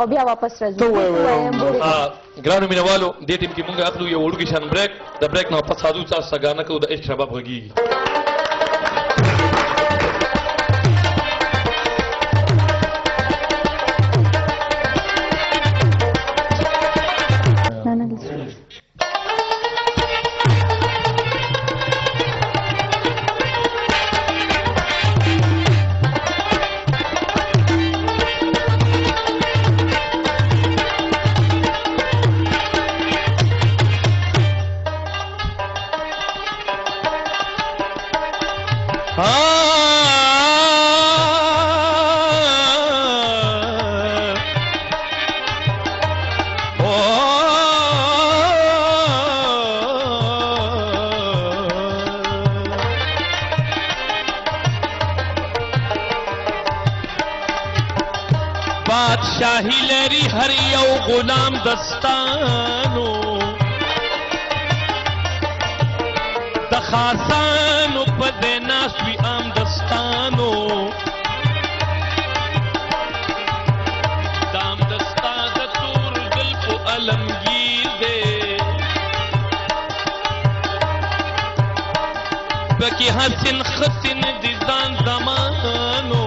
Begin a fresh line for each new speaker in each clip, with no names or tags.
او بیا واپس راځو
ګرانو مینوالو دې ټیم کې مونږ اخلو یو وړوکی شان بریک د بریک نه واپس راځو تاسو ته ګانا کوو د عشق شباب غږیږي
बादशाही लहरी हर यौ गुलाम दस्तानो दखासानो पदेना स्वी आम दस्तानो दाम दस्ता दतूर जुल्फ अलमगीर दे बकी हसन खसिन दिजान दमानो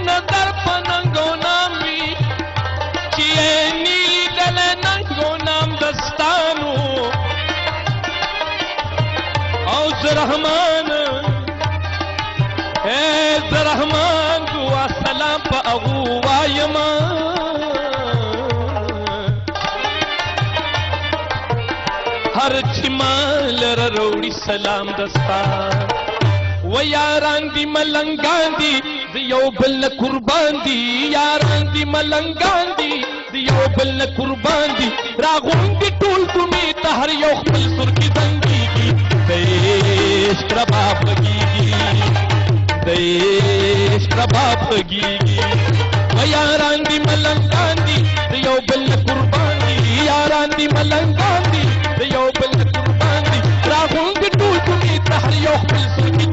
नजर पनंगो नामी चिए नीली गले नंगो नाम दस्तानो औज रहमान ए रहमान दुआ सलाम प अगुवायमा हर छिमाल रोड़ी सलाम दस्ता و یاران دی ملنگان دی دیو بل قربان دی یاران دی ملنگان دی دیو بل قربان دی راغون دی ټول دنیا ته هر یو خپل سر کی زنګیږي دیش کباب لګیږي دیش کباب لګیږي و یاران دی ملنگان دی دیو بل قربان دی یاران دی ملنگان دی دیو بل قربان دی راغون دی ټول دنیا ته هر یو خپل سر کی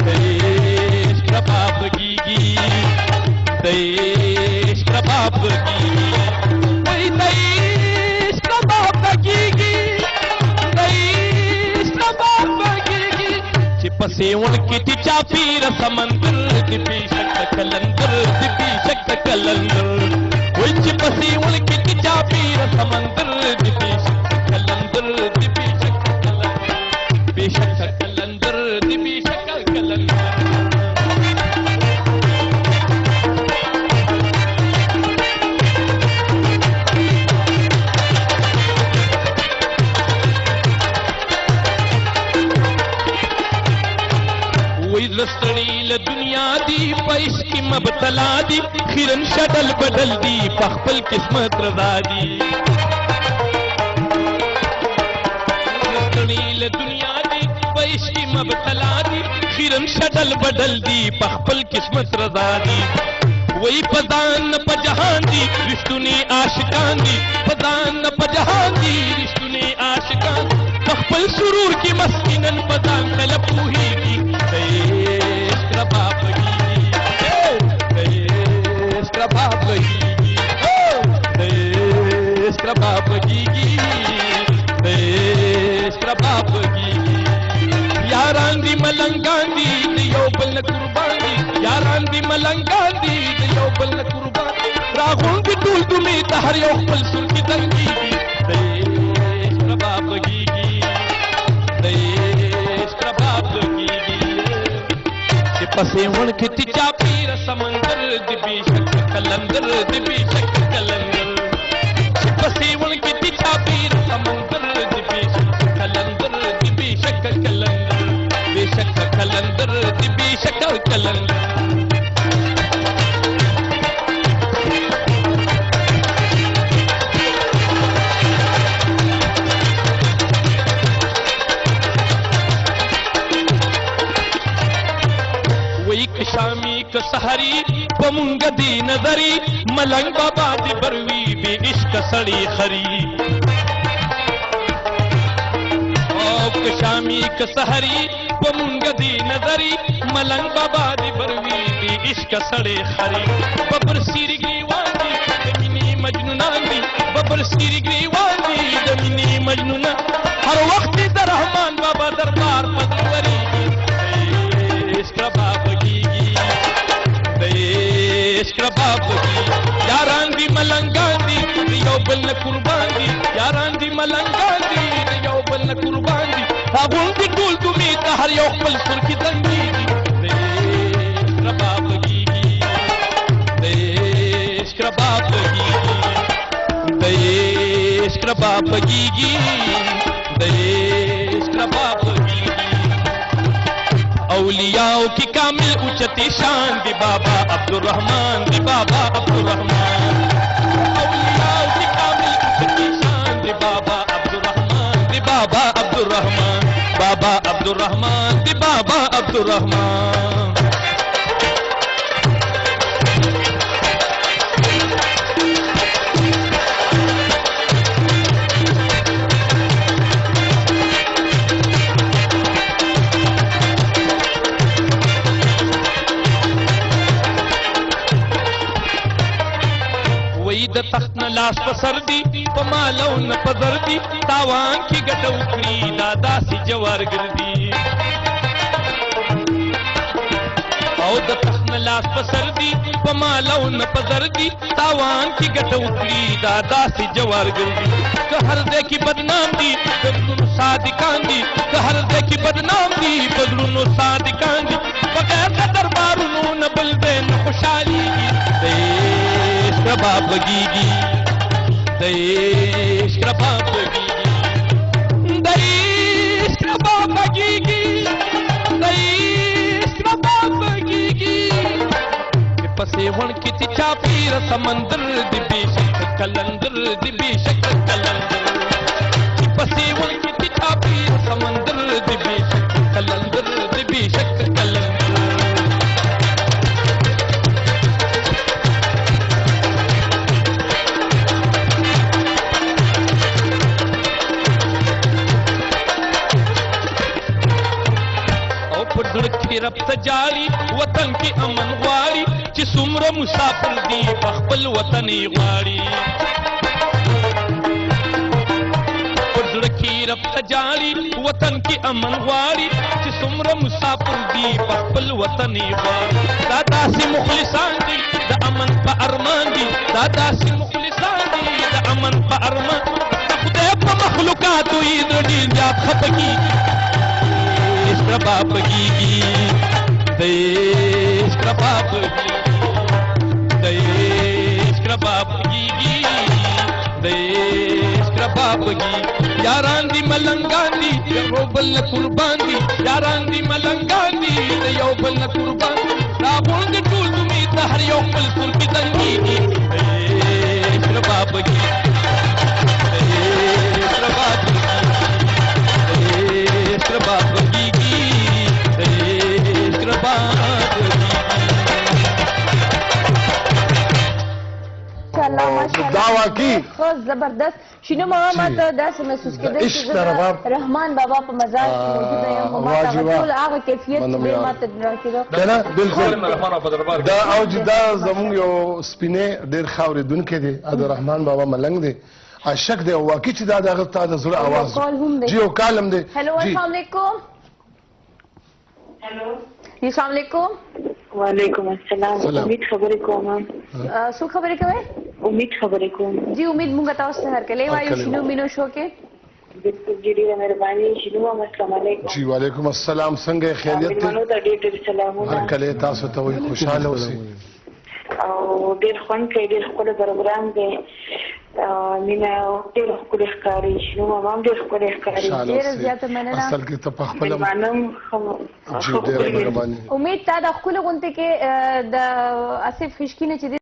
देश कबाब गीगी देश कबाब गीगी वही देश कबाब गीगी देश कबाब गीगी चिपसे उनकी चापीर समंदर दिपी शक्त कलंदर दिपी शक्त कलंदर वही चिपसे उनकी चापीर समंदर दिपी शक्त कलंदर दिपी शक्त कलंदर बेशक कलंदर दिपी शक्त लस्तड़ी दुनिया दी पैश की मबतला दी खिरन शडल बदल दी पखपल किस्मत रजा दी लस्तड़ी दुनिया दी पैश की मबतला दी खिरन शडल बदल दी पखपल किस्मत रजा दी वही पदान न पजहान दी रिश्तुनी आशिकान दी पदान न पजहान दी रिश्तुनी आशिकान पखपल सुरूर की मस्किनन पदान तलब पूही की देश कबाब गीगी देश कबाब गीगी देश कबाब गीगी देश कबाब गीगी यारान दी मलंगान दी दियो बल कुर्बान दी यारान दी मलंगान दी दियो बल कुर्बान रागों की टूल तुम्हें तहर यो पल सुर की तंगी देश कबाब गीगी देश कबाब गीगी पसे उनकी चापीर समंदर दिबी शक कलंदर दिबी शक कलंदर पसे उनकी चापीर समंदर दिबी शक कलंदर दिबी शक कलंदर बेशक कलंदर दिबी शक कलंदर शामी कसहरी पमुंग दी नजरी मलंग बाबा दी बरवी बे इश्क सड़ी खरी शामी कसहरी पमुंग दी نظری ملنګ بابا دی بروي دی عشق سړې خري ببر سیری ګریوان دی د مینې مجنونان دی ببر سیری ګریوان دی د مینې مجنونان هر وخت د رحمان بابا دربار پدوري عشق باب کیږي د عشق باب کیږي یاران دی ملنګان دی یو بل نه قربان دي یاران دي ملنګان دي یو بل نه قربان دي هغون دي ټول دومي ته هر یو خپل سر کې دنګي د رباب کیږي د رباب کیږي د رباب کیږي د رباب کیږي اولیاء کی کامل اوچتی شان دی بابا عبدالرحمن دی بابا عبدالرحمن بابا عبدالرحمن دی بابا عبدالرحمن بابا عبدالرحمن دی بابا عبدالرحمن د تخت نه لاس په سر دی په مالو نه په زر دی تاوان کې ګټه وکړي دا داسې جوار ګرځي او د تخت نه لاس په سر دی په مالو نه په زر دی تاوان کې ګټه وکړي دا داسې جوار ګرځي که هر ځای کې بدنام دي بدلونو صادقان دي که هر ځای کې بدنام دي بدلونو صادقان دي بغیر د دربارونو نه بل دی نه خوشحالېږي رباب گیگی دیش رباب گیگی دیش رباب گیگی دیش رباب گیگی پسے ون کی چاپیر سمندر دی بے شک کلندر دی بے شک کلندر پسے ون کی چاپیر سمندر دی بے شک کلندر دی بے شک کلندر رب تجاری وطن کی امن غواړي چې څومره مسافر دي په خپل وطن یې غواړي زړه کې رب تجاری وطن کی امن غواړي چې څومره مسافر دي په خپل وطن یې غواړي دا داسې مخلصان دي د امن په ارمان دي دا داسې مخلصان دي د امن په ارمان خدای په مخلوقاتو یې ډېر زیات خفه کېږي رباب گیگی دیش رباب گیگی دیش رباب گیگی دیش رباب گیگی یاران دی ملنگان دی یو بل نه قربان دی یاران دی ملنگان دی یو بل نه قربان راغون دی ټول دومي ته هر یو خپل سر کې دنګي دیش رباب گیگی دیش رباب گیگی دیش رباب گیگی
دعوا کی
زبردست شنو ماما ته داسې محسوس کېدل چې رحمان بابا په مزار کې موجود یم خو ما ته ټول هغه کیفیت چې ما ته راکېده
کنه بالکل دا او چې دا زموږ یو سپینې ډېر خاورېدونکی دی د رحمان بابا ملنګ دی اشک دی او واقعي چې دا دغه تا د زړه اواز جی او کالم دی
هلو السلام علیکم
हेलो
जी अस्सलाम वालेकुम
वालेकुम अस्सलाम उम्मीद खबरें कोम
सो खबरें कोई
उम्मीद खबरें कोम
जी उम्मीद मुंगा ताऊ से हर कले वायु शिनो मिनो शो के
बिल्कुल जी मेहरबानी शिनो अस्सलाम वालेकुम
जी वालेकुम अस्सलाम څنګه خیریت
ته منو ته ډېر سلامونه
هر کله تاسو ته وي خوشاله اوسئ
او ډېر خوند کوي ډېر خپل پروګرام دی مینا ډېر خپل ښکاری شنو ما ډېر خپل ښکاری
ډېر زیاته مننه
اصل کې ته په خپل
منم
ډېر مهرباني
امید تا د خپل غونته کې د اسف خشکینه چې